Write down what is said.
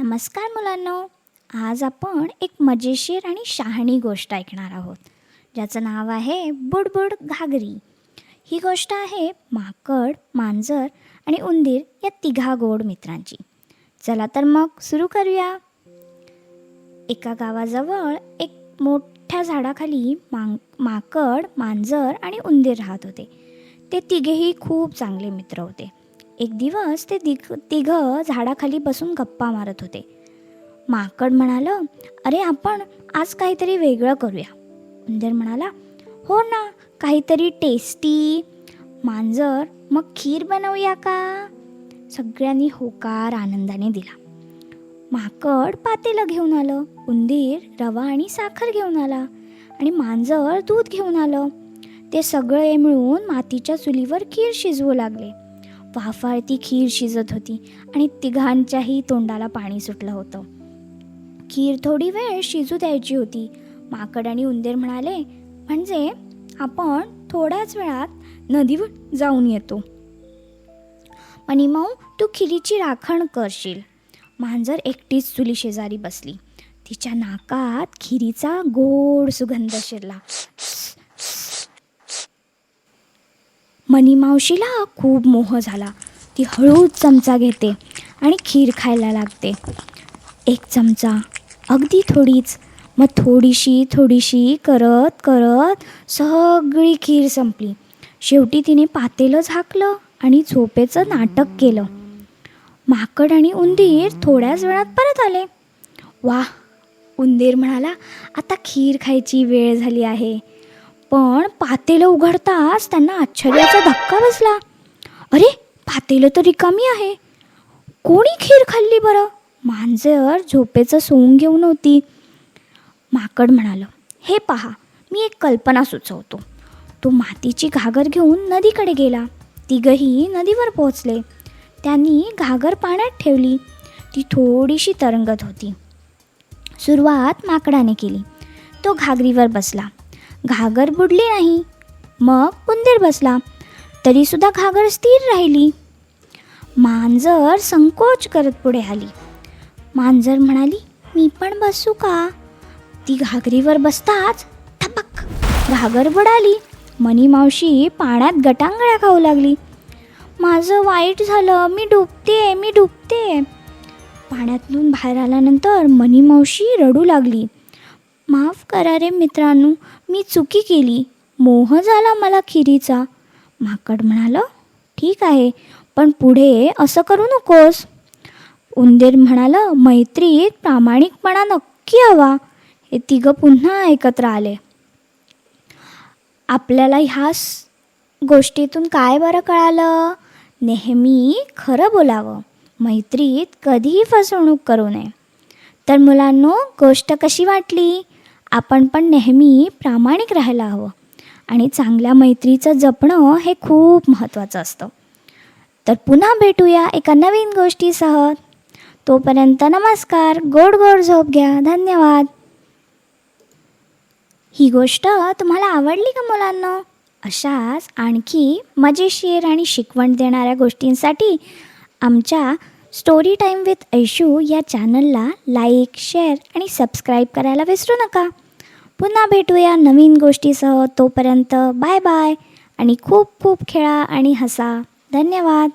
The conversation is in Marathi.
नमस्कार मुलांनो, आज आपण एक मजेशीर आणि शहाणी गोष्ट ऐकणार आहोत ज्याचं नाव आहे बुडबुड घागरी. ही गोष्ट आहे माकड, मांजर आणि उंदीर या तिघा गोड मित्रांची. चला तर मग सुरू करूया. एका गावाजवळ एक मोठ्या झाडाखाली माकड, मांजर आणि उंदीर राहत होते. ते तिघेही खूप चांगले मित्र होते. एक दिवस ते तिघं झाडाखाली बसून गप्पा मारत होते. माकड म्हणालं, अरे आपण आज काहीतरी वेगळं करूया. उंदीर म्हणाला, हो ना, काहीतरी टेस्टी. मांजर, मग खीर बनवूया का? सगळ्यांनी होकार आनंदाने दिला. माकड पातेलं घेऊन आलं, उंदीर रवा आणि साखर घेऊन आला आणि मांजर दूध घेऊन आलं. ते सगळे मिळून मातीच्या चुलीवर खीर शिजवू लागले. वाफाळती खीर शिजत होती आणि तिघांच्याही तोंडाला पाणी सुटलं होतं. खीर थोडी वेळ शिजू द्यायची होती. माकड आणि उंदीर म्हणाले, म्हणजे आपण थोड्याच वेळात नदीवर जाऊन येतो. मनीमाऊ, तू खिरीची राखण करशील. मांजर एकटीच चुली शेजारी बसली. तिच्या नाकात खिरीचा गोड सुगंध शिरला. मनीमावशीला खूप मोह झाला. ती हळूच चमचा घेते आणि खीर खायला लागते. एक चमचा, अगदी थोडीच, मग थोडीशी करत करत सगळी खीर संपली. शेवटी तिने पातेलं झाकलं आणि झोपेचं नाटक केलं. माकड आणि उंदीर थोड्याच वेळात परत आले. वाह, उंदीर म्हणाला, आता खीर खायची वेळ झाली आहे. पण पातेलं उघडताच त्यांना आश्चर्याचा धक्का बसला. अरे, पातेलं तर रिकामी आहे. कोणी खीर खाल्ली बरं? मांजर झोपेचं सोंग घेऊन होती. माकड म्हणालं, हे पहा, मी एक कल्पना सुचवतो. तो मातीची घागर घेऊन नदीकडे गेला. तिघही नदीवर पोहोचले. त्यांनी घागर पाण्यात ठेवली. ती थोडीशी तरंगत होती. सुरुवात माकडाने केली. तो घागरीवर बसला. घागर बुडली नाही. मग उंदीर बसला, तरीसुद्धा घागर स्थिर राहिली. मांजर संकोच करत पुढे आली. मांजर म्हणाली, मी पण बसू का? ती घागरीवर बसताच ठपक, घागर बुडाली. मनीमावशी पाण्यात गटांगळ्या खाऊ लागली. माझं वाईट झालं, मी डुबते. पाण्यातून बाहेर आल्यानंतर मनीमावशी रडू लागली. माफ करा रे मित्रांनो, मी चुकी केली. मोह झाला मला खिरीचा. माकड म्हणालं, ठीक आहे, पण पुढे असं करू नकोस. उंदीर म्हणालं, मैत्रीत प्रामाणिकपणा नक्की हवा. हे तिघं पुन्हा एकत्र आले. आपल्याला ह्या गोष्टीतून काय बरं कळालं? नेहमी खरं बोलावं. मैत्रीत कधीही फसवणूक करू नये. तर मुलांनो, गोष्ट कशी वाटली? आपण पण नेहमी प्रामाणिक राहायला हवं आणि चांगल्या मैत्रीचं जपणं हे खूप महत्त्वाचं असतं. तर पुन्हा भेटूया एका नवीन गोष्टीसह. तोपर्यंत नमस्कार, गोड गोड झोप घ्या. धन्यवाद. ही गोष्ट तुम्हाला आवडली का मुलांनो? अशाच आणखी मजेशीर आणि शिकवण देणाऱ्या गोष्टींसाठी आमच्या स्टोरी टाईम विथ ऐशू या चॅनलला लाईक, शेअर आणि सबस्क्राईब करायला विसरू नका. पुन्हा भेटूया नवीन गोष्टीसह. तोपर्यंत बाय बाय आणि खूप खूप खेळा आणि हसा. धन्यवाद.